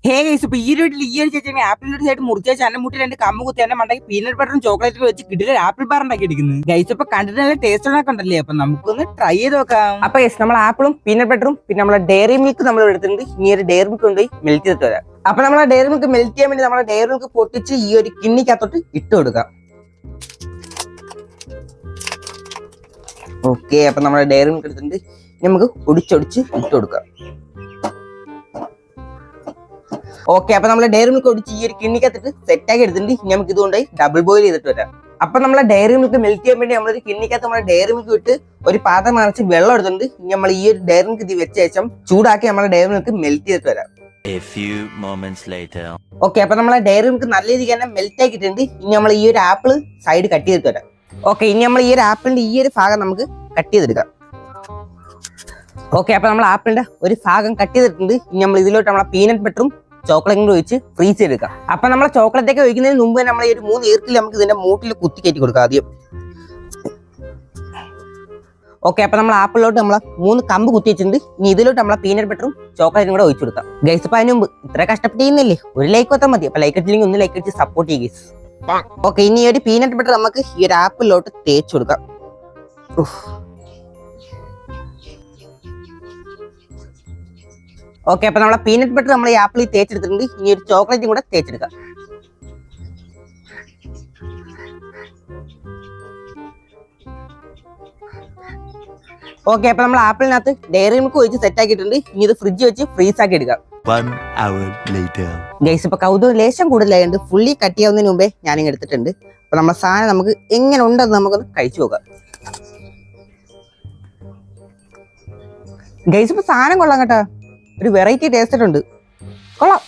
Hey guys, ഇപ്പൊ ഈ ഒരു ചേച്ചി ആപ്പിളിന്റെ സൈഡ് മുറിച്ച ചന്ന മുട്ടി രണ്ട് കമ്മ കുത്തി തന്നെ മണ്ടാക്കി പീനട്ട് ബട്ടറും ചോക്ലേറ്റും വെച്ച് കിട്ടില്ല ആപ്പിൾ ബാർ ഉണ്ടാക്കി എടുക്കുന്നത്. ഗൈസ് ഇപ്പൊ കണ്ടിട്ട് നല്ല ടേസ്റ്റ് ഒക്കെ ഉണ്ടല്ലേ, അപ്പൊ നമുക്കൊന്ന് ട്രൈ ചെയ്ത് നോക്കാം. അപ്പൊ ഗൈസ് നമ്മൾ ആപ്പിളും പീനട്ട് ബട്ടറും പിന്നെ നമ്മളെ ഡയറി മിൽക്ക് നമ്മൾ എടുത്തിട്ടുണ്ട്. ഇനി ഒരു ഡയറി മിൽക്ക് കൊണ്ടുപോയി മെൽറ്റ് ചെയ്തിട്ട് വരാം. അപ്പൊ നമ്മളെ ഡയറി മിൽക്ക് മെൽറ്റ് ചെയ്യാൻ വേണ്ടി നമ്മളെ ഡയറി മിൽക്ക് പൊട്ടിച്ച് ഈ ഒരു കിണ്ണിക്കകത്തോട്ട് ഇട്ട് കൊടുക്കാം. ഓക്കെ, അപ്പൊ നമ്മളെ ഡയറി മിൽക്ക് എടുത്തിട്ടുണ്ട്. നമുക്ക് ഒടിച്ചൊടിച്ച് ഇട്ട് കൊടുക്കാം. ഓക്കെ, അപ്പൊ നമ്മളെ ഡയറി മിൽക്ക് ഒടിച്ച് ഈ ഒരു കിണ്ണിക്കകത്തിട്ട് സെറ്റാക്കി എടുത്തിട്ടുണ്ട്. ഇനി നമുക്ക് ഇതുകൊണ്ടായി ഡബിൾ ബോയിൽ ചെയ്തിട്ട് വരാം. അപ്പൊ നമ്മളെ ഡയറി മിൽക്ക് മെൽറ്റ് ചെയ്യാൻ വേണ്ടി നമ്മളൊരു കിണ്ണിക്കകത്ത് നമ്മളെ ഡയറി മിൽക്ക് വിട്ട് ഒരു പാത്രം നിറച്ച് വെള്ളം എടുത്തിട്ടുണ്ട്. ഇനി നമ്മൾ ഈ ഒരു ഡയറി മിൽക്ക് ഇത് വെച്ച ശേഷം ചൂടാക്കി നമ്മളെ ഡയറി മിൽക്ക് മെൽറ്റ് ചെയ്തിട്ട് വരാം. ഓക്കെ, അപ്പൊ നമ്മളെ ഡയറി മിൽക്ക് നല്ല രീതിക്ക് തന്നെ മെൽറ്റ് ആക്കിയിട്ടുണ്ട്. ഇനി നമ്മൾ ഈ ഒരു ആപ്പിൾ സൈഡ് കട്ട് ചെയ്തിട്ട് വരാം. ഓക്കെ, ഇനി നമ്മൾ ഈ ഒരു ആപ്പിളിന്റെ ഈ ഒരു ഭാഗം നമുക്ക് കട്ട് ചെയ്തെടുക്കാം. ഓക്കെ, അപ്പൊ നമ്മൾ ആപ്പിളിന്റെ ഒരു ഭാഗം കട്ട് ചെയ്തിട്ടുണ്ട്. ഇനി നമ്മൾ ഇതിലോട്ട് നമ്മളെ പീനട്ട് ബട്ടറും ചോക്ലേറ്റും കൂടി ഒഴിച്ച് ഫ്രീസ് ചെയ്തെടുക്കാം. അപ്പൊ നമ്മളെ ചോക്ലേറ്റ് ഒക്കെ ഒഴിക്കുന്നതിന് മുമ്പ് നമ്മൾ ഈ ഒരു 3 ഈർക്കിൽ നമുക്ക് ഇതിന്റെ മൂട്ടിൽ കുത്തി കയറ്റി കൊടുക്കാം ആദ്യം. ഓക്കെ, അപ്പൊ നമ്മൾ ആപ്പിളിലോട്ട് നമ്മളെ 3 കമ്പ് കുത്തി വെച്ചിട്ടുണ്ട്. ഇനി ഇതിലോട്ട് നമ്മളെ പീനട്ട് ബട്ടറും ചോക്ലേറ്റും കൂടെ ഒഴിച്ചു കൊടുക്കാം. ഗൈസ്, അപ്പൊ അതിന് മുമ്പ് ഇത്ര കഷ്ടപ്പെട്ട് ചെയ്യുന്നില്ലേ, ഒരു ലൈക്ക് വത്താൽ മതി. അപ്പൊ ലൈക്ക് ഇട്ടില്ലെങ്കിൽ ഒന്ന് ലൈക്ക് അടിച്ച് സപ്പോർട്ട് ചെയ്യുക ഗൈസ്. ഓക്കെ, ഇനി ഒരു പീനട്ട് ബട്ടർ നമുക്ക് ഈ ഒരു ആപ്പിളിലോട്ട് തേച്ച് കൊടുക്കാം. ഓക്കെ, അപ്പൊ നമ്മളെ പീനട്ട് ബട്ടർ നമ്മൾ ഈ ആപ്പിളിൽ തേച്ചെടുത്തിട്ടുണ്ട്. ഇനി ഒരു ചോക്ലേറ്റും കൂടെ തേച്ചെടുക്കാം. ഓക്കെ, അപ്പൊ നമ്മൾ ആപ്പിളിനകത്ത് ഡയറി മിൽക്ക് ഒഴിച്ച് സെറ്റ് ആക്കിയിട്ടുണ്ട്. ഇനി ഇത് ഫ്രിഡ്ജ് വെച്ച് ഫ്രീസ് ആക്കി എടുക്കാം. ഗൈസ്, ഇപ്പൊ കൗതുകം ലേശം കൂടുതലായതുകൊണ്ട് ഫുള്ളി കട്ട് ചെയ്യാവുന്നതിന് മുമ്പേ ഞാനിങ്ങ് എടുത്തിട്ടുണ്ട്. അപ്പൊ നമ്മളെ സാധനം നമുക്ക് എങ്ങനെ ഉണ്ടെന്ന് നമുക്കൊന്ന് കഴിച്ചു നോക്കാം. ഗൈസ്, ഇപ്പൊ സാധനം കൊള്ളാം കേട്ടോ, ഒരു വെറൈറ്റി ടേസ്റ്റ് ഉണ്ട്, കൊള്ളാം.